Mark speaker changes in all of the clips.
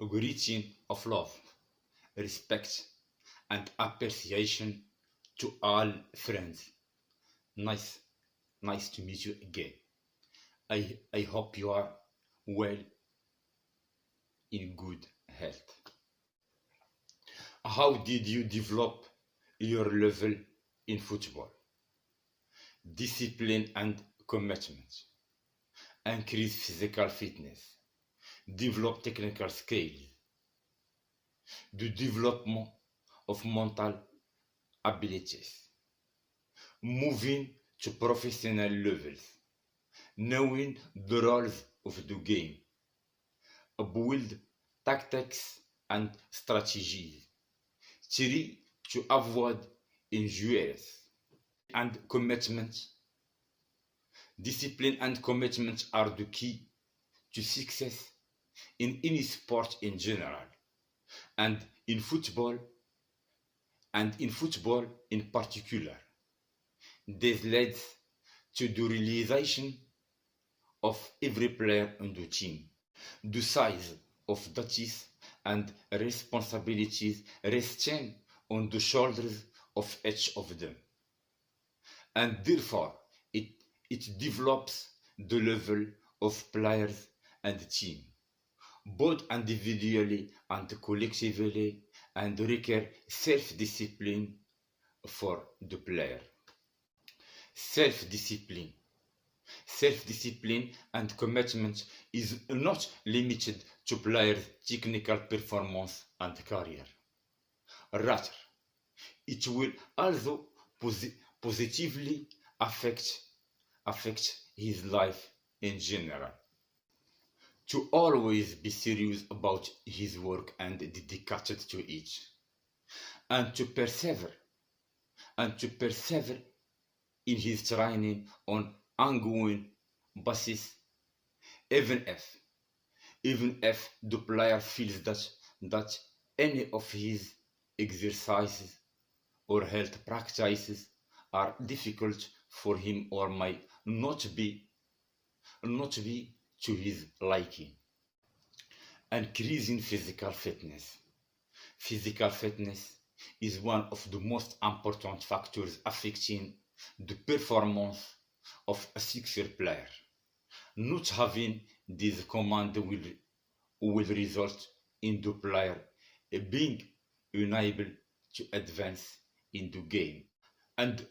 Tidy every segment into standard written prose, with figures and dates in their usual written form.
Speaker 1: a greeting of love, respect, and appreciation to all friends. Nice, nice to meet you again. I hope you are well, in good health. How did you develop your level in football? Discipline and commitment. Increase physical fitness. Develop technical skills. The development of mental abilities. Moving to professional levels. Knowing the rules of the game. Build tactics and strategies. 3. To avoid injuries. And commitment. Discipline and commitment are the key to success in any sport in general, and in football in particular. This leads to the realization of every player on the team. The size of duties and responsibilities resting on the shoulders of each of them, and therefore it develops the level of players and team, both individually and collectively, and require self-discipline for the player. Self-discipline. Self-discipline and commitment is not limited to players' technical performance and career. Rather, it will also positively affect his life in general. To always be serious about his work and dedicated to it, and to persevere in his training on ongoing basis, even if the player feels that any of his exercises or health practices are difficult for him or might not be to his liking. Increasing physical fitness. Physical fitness is one of the most important factors affecting the performance of a soccer player. Not having this command will result in the player being unable to advance in the game and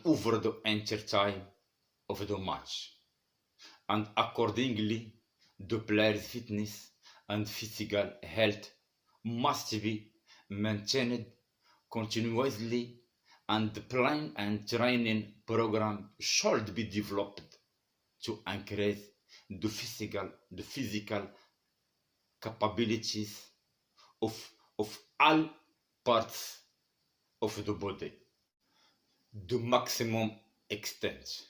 Speaker 1: over the entire time of the match. And accordingly, the player's fitness and physical health must be maintained continuously, and the plan and training program should be developed to increase the physical capabilities of all parts of the body. The maximum extent.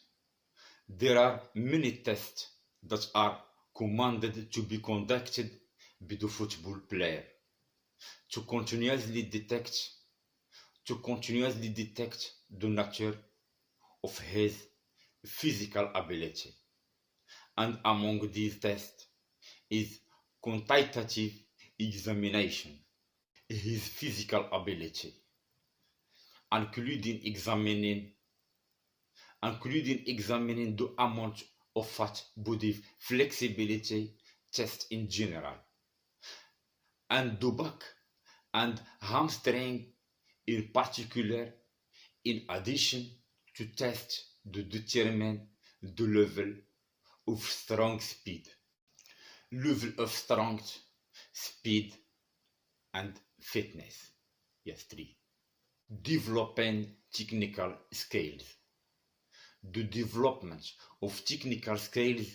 Speaker 1: There are many tests that are commanded to be conducted by the football player to continuously detect the nature of his physical ability. And among these tests is quantitative examination, his physical ability, including examining the amount of fat body flexibility test in general, and the back and hamstring in particular, in addition to test to determine the level of strength, speed and fitness. Yes, 3. Developing technical skills. The development of technical skills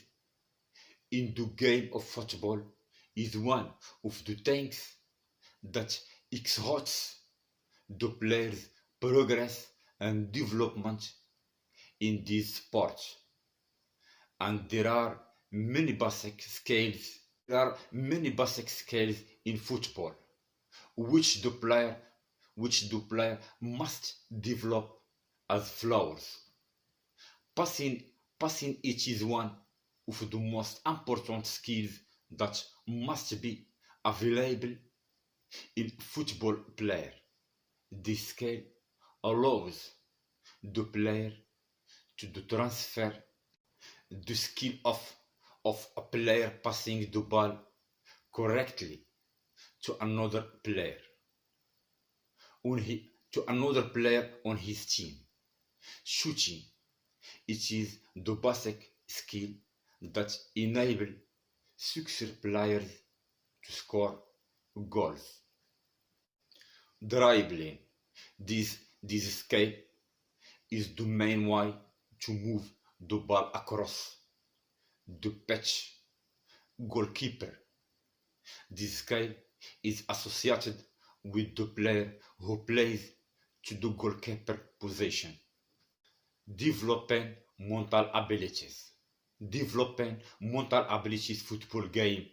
Speaker 1: in the game of football is one of the things that exhausts the player's progress and development in this sport. And there are many basic skills in football which the player must develop as flowers. Passing it is one of the most important skills that must be available in football player. This skill allows the player to transfer the skill of a player passing the ball correctly to another player on his team. Shooting, it is the basic skill that enable success players to score goals. Dribbling, this skill is the main way to move the ball across the pitch. Goalkeeper, this skill is associated with the player who plays to the goalkeeper position. Developing mental abilities. Developing mental abilities football game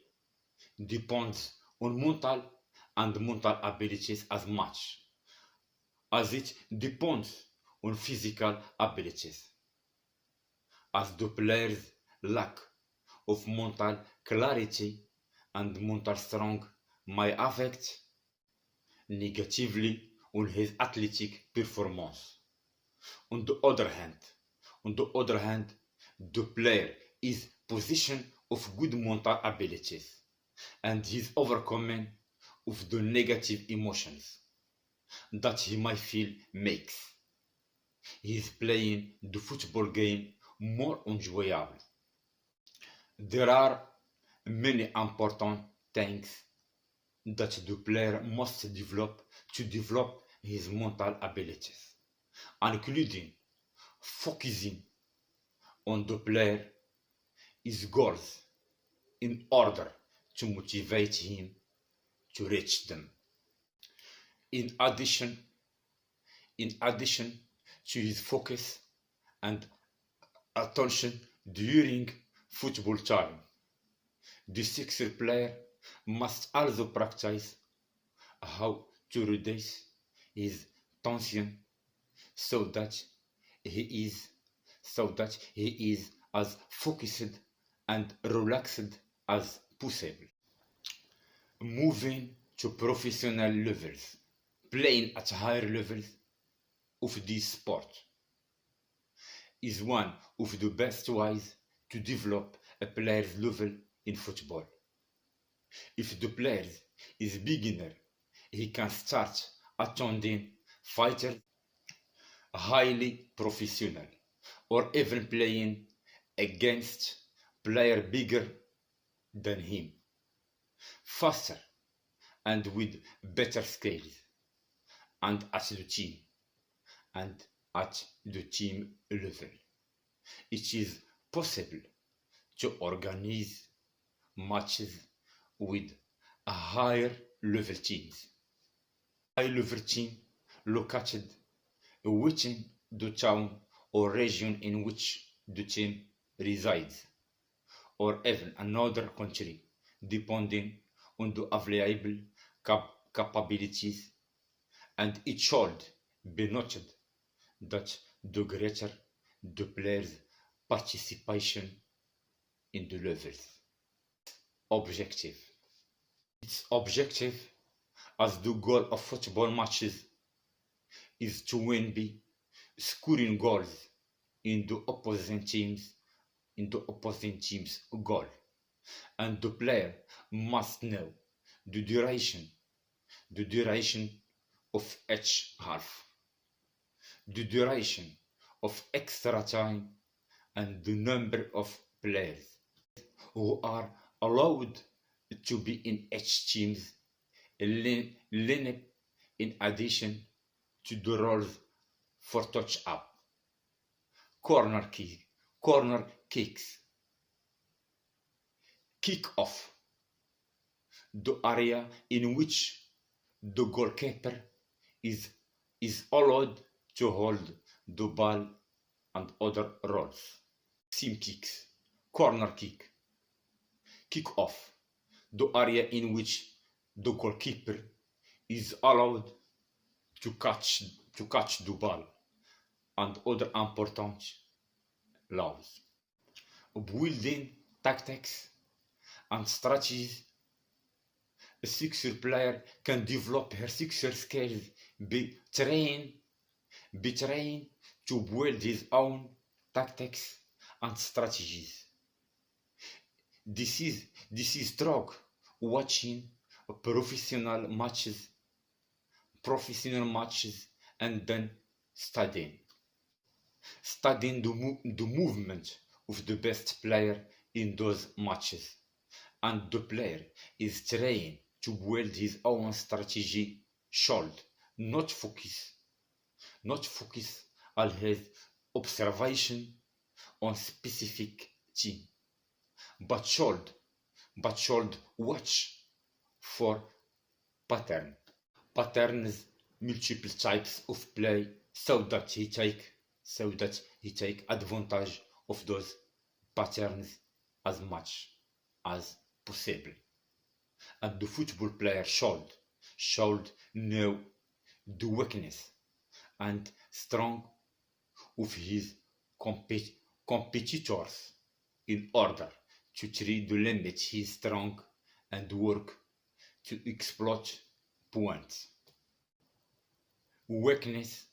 Speaker 1: depends on mental abilities as much as it depends on physical abilities. As the player's lack of mental clarity and mental strength may affect negatively on his athletic performance. On the other hand, the player is possession of good mental abilities and his overcoming of the negative emotions that he might feel makes his playing the football game more enjoyable. There are many important things that the player must develop to develop his mental abilities, including focusing on the player, his goals, in order to motivate him to reach them. In addition to his focus and attention during football time, the success player must also practice how to reduce his tension so that he is as focused and relaxed as possible. Moving to professional levels, playing at higher levels of this sport is one of the best ways to develop a player's level in football. If the player is beginner, he can start attending fighters highly professional or even playing against players bigger than him, faster and with better skills and at the team level. It is possible to organize matches with a higher level teams. High level team located within the town or region in which the team resides, or even another country, depending on the available capabilities. And it should be noted that the greater the player's participation in the levels. Objective. Its objective as the goal of football matches is to win by scoring goals in the opposing team's goal, and the player must know the duration of each half, the duration of extra time, and the number of players who are allowed to be in each team's lineup, in addition to the rules for touch-up, corner kicks, kick-off, the area in which the goalkeeper is allowed to hold the ball, and other rules. Sim kicks, corner kick-off, the area in which the goalkeeper is allowed to catch the ball, and other important laws. Building tactics and strategies A sixer player can develop her sixer skills, be trained, be trained to build his own tactics and strategies. This is through watching professional matches, and then studying the movement of the best player in those matches, and the player is trained to build his own strategy. Should not focus on his observation on specific team, but should watch for pattern patterns, multiple types of play, so that he take advantage of those patterns as much as possible. And the football player should know the weakness and strength of his competitors in order to try to limit his strength and work to exploit points. Weakness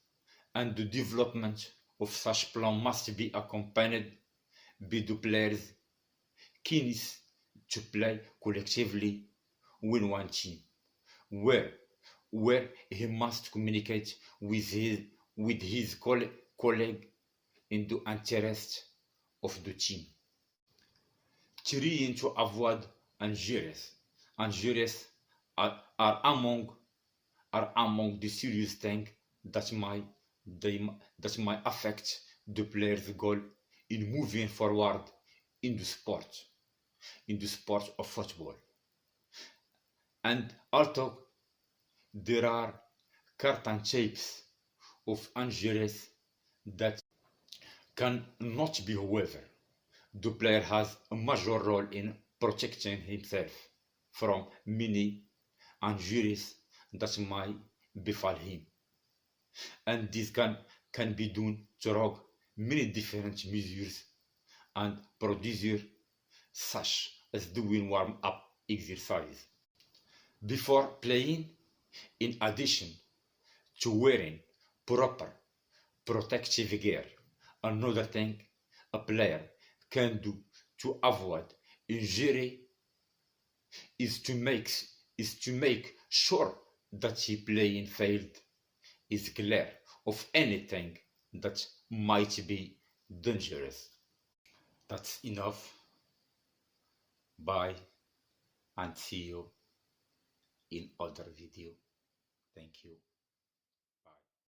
Speaker 1: and the development of such plan must be accompanied by the player's keenness to play collectively with one team, where he must communicate with his colleague in the interest of the team. Trying to avoid injuries. Injuries are among the serious things that might affect the player's goal in moving forward in the sport of football. And although there are certain types of injuries that can not be, however, the player has a major role in protecting himself from many injuries that might befall him. And this can be done through many different measures and procedures, such as doing warm-up exercise before playing, in addition to wearing proper protective gear. Another thing a player can do to avoid injury is to make sure that his playing field is clear of anything that might be dangerous. That's enough. Bye, and see you in other video. Thank you.